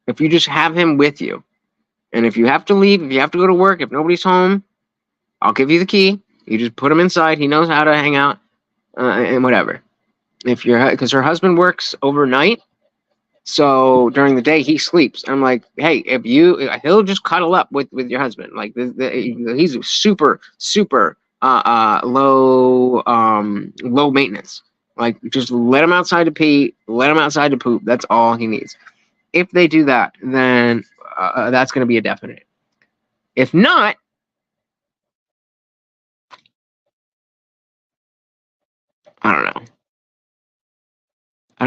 If you just have him with you, and if you have to leave, if you have to go to work, if nobody's home, I'll give you the key. You just put him inside. He knows how to hang out, and whatever. Because her husband works overnight. So during the day he sleeps. I'm like, hey, he'll just cuddle up with your husband. Like he's super low maintenance. Like, just let him outside to pee, let him outside to poop. That's all he needs. If they do that, then that's going to be a definite. If not, I don't know. I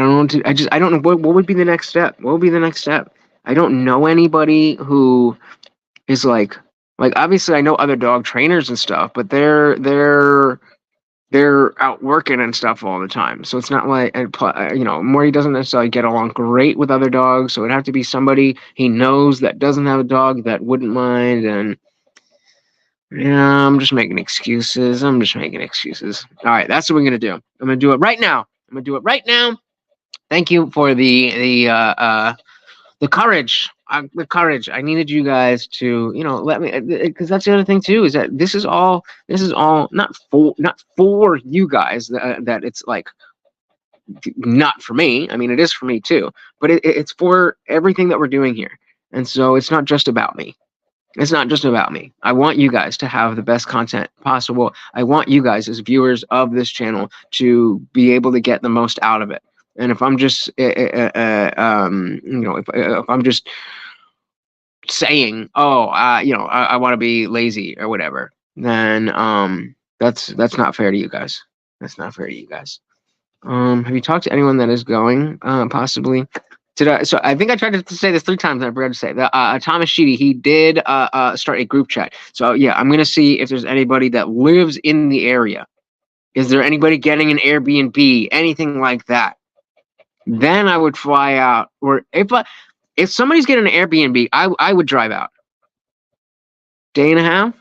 don't know what would be the next step. What would be the next step? I don't know anybody who is like obviously I know other dog trainers and stuff, but they're out working and stuff all the time. So it's not like, Morty doesn't necessarily get along great with other dogs. So it'd have to be somebody he knows that doesn't have a dog that wouldn't mind. And yeah, I'm just making excuses. All right, that's what we're gonna do. I'm gonna do it right now. Thank you for the courage. The courage. I needed you guys to, let me, because that's the other thing too, is that this is all not for you guys. That it's like not for me. I mean, it is for me too, but it's for everything that we're doing here. And so it's not just about me. I want you guys to have the best content possible. I want you guys as viewers of this channel to be able to get the most out of it. And if I'm just, if I'm just saying, I want to be lazy or whatever, then that's not fair to you guys. Have you talked to anyone that is going possibly? So I think I tried to say this 3 times and I forgot to say that Thomas Sheedy, he did start a group chat. So yeah, I'm gonna see if there's anybody that lives in the area. Is there anybody getting an Airbnb, anything like that? Then I would fly out. Or if somebody's getting an Airbnb, I would drive out. Day and a half,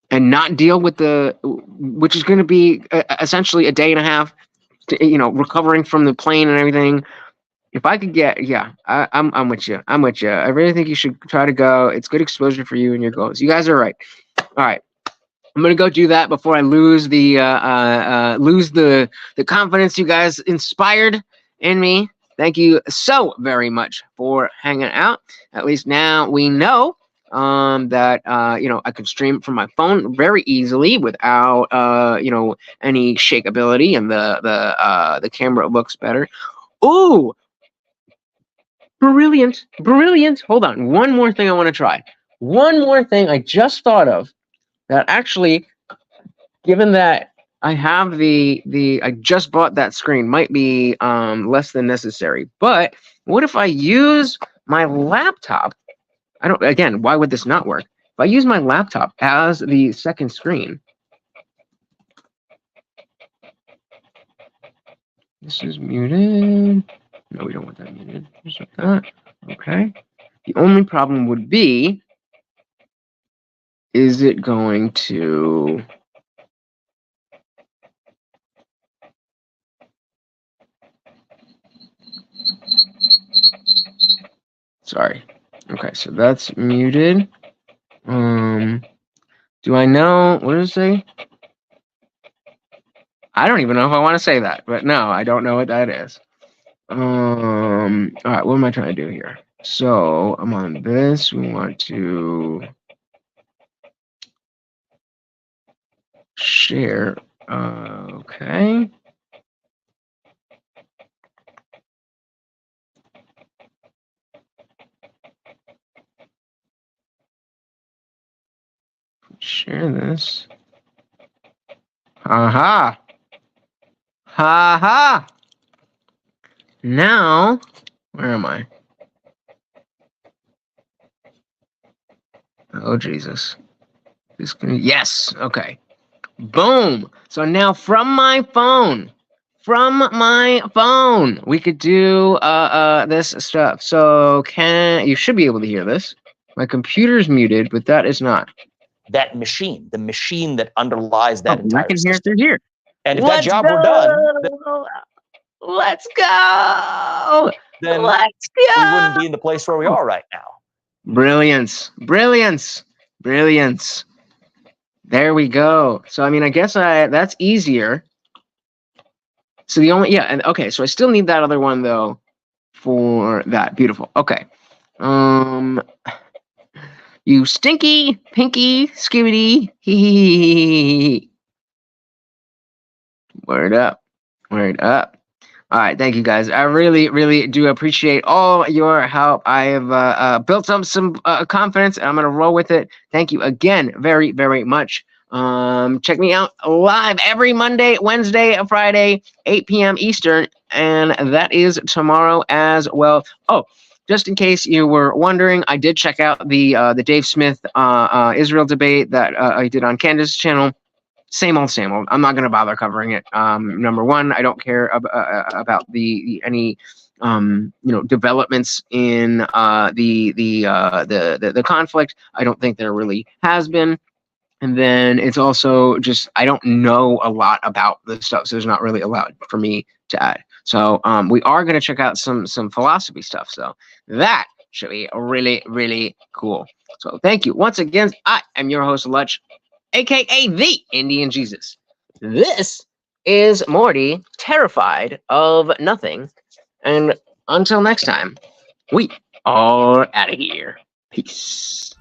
and not deal with which is going to be essentially a day and a half. Recovering from the plane and everything. If I could get, I'm with you. I really think you should try to go. It's good exposure for you and your goals. You guys are right. All right. I'm gonna go do that before I lose the confidence you guys inspired in me. Thank you so very much for hanging out. At least now we know that I could stream from my phone very easily without any shakeability, and the camera looks better. Ooh, brilliant! Hold on, one more thing I want to try. One more thing I just thought of. That actually, given that I have I just bought that screen, might be less than necessary. But what if I use my laptop? Again, why would this not work? If I use my laptop as the second screen. This is muted. No, we don't want that muted. Just like that. Okay. The only problem would be is it going to... Sorry. Okay, so that's muted. Do I know? What does it say? I don't even know if I want to say that, but no, I don't know what that is. All right, what am I trying to do here? So I'm on this. We want to share. Okay. Share this. Aha! Ha ha! Now, where am I? Oh Jesus! Yes. Okay. Boom. So now from my phone, we could do this stuff. So you should be able to hear this. My computer's muted, but that is not. That machine, the machine that underlies that entire I can hear it system. through here. And if that job were done, then Let's go. Then Let's we go. wouldn't be in the place where we are right now. Brilliance. Brilliance. Brilliance. There we go. So I mean, I guess that's easier. So the only and okay, so I still need that other one though for that. Beautiful. Okay. You stinky, pinky, skibidi, hee. Word up. Word up. All right, thank you guys. I really, really do appreciate all your help. I have built up some confidence, and I'm gonna roll with it. Thank you again, very, very much. Check me out live every Monday, Wednesday, and Friday, 8 p.m. Eastern, and that is tomorrow as well. Oh, just in case you were wondering, I did check out the Dave Smith Israel debate that I did on Candace's channel. Same old, same old. I'm not going to bother covering it. Number one, I don't care about any developments in the conflict. I don't think there really has been. And then it's also just I don't know a lot about this stuff, so there's not really a lot for me to add. So we are going to check out some philosophy stuff. So that should be really, really cool. So thank you once again. I am your host, Lutch, aka the Indian Jesus. This is Morty, terrified of nothing. And until next time, we are out of here. Peace.